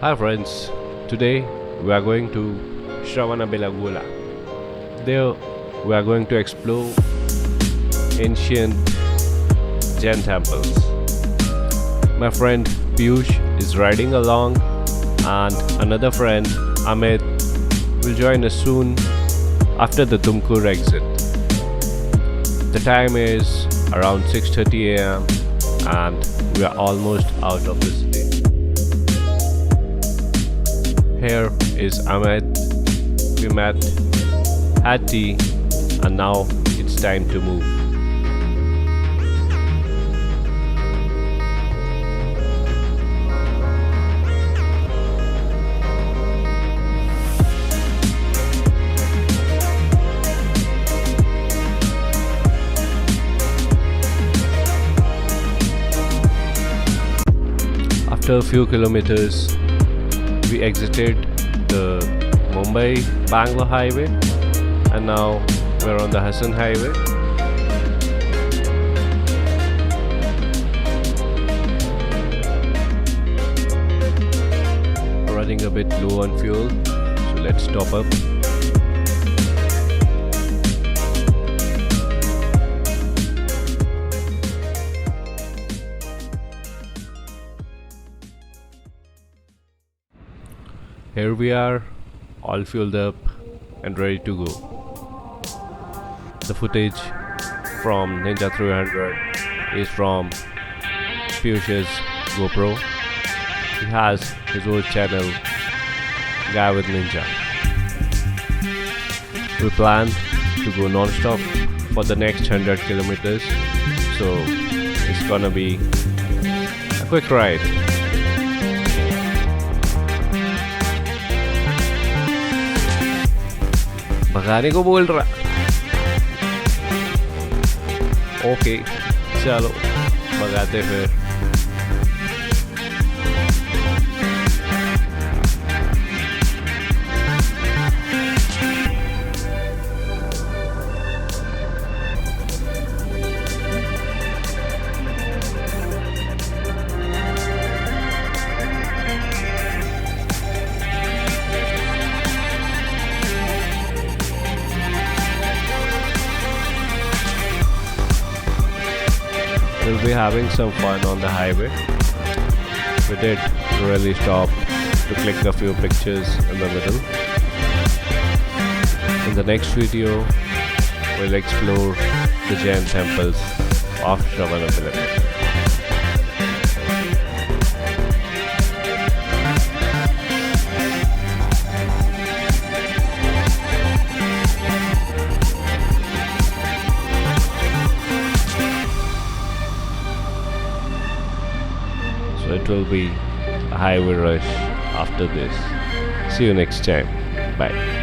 Hi friends, today we are going to Shravanabelagola. There we are going to explore ancient Jain temples. My friend Piyush is riding along and another friend Amit will join us soon after the Tumkur exit. The time is around 6:30 am and we are almost out of the city. Here is Amit. We met, had tea, and now it's time to move. After a few kilometers, we exited the Mumbai-Bangalore highway and now we're on the Hassan highway. Running a bit low on fuel, so let's top up. Here we are, all fueled up and ready to go. The footage from Ninja 300 is from Piyush's GoPro. He has his own channel, Guy with Ninja. We plan to go non-stop for the next 100 kilometers, so it's gonna be a quick ride. भगाने को बोल रहा okay चलो भगाते फिर We'll be having some fun on the highway. We did really stop to click a few pictures in the middle. In the next video, we'll explore the Jain temples of Shravanabelagola. So it will be a highway rush after this. See you next time. Bye.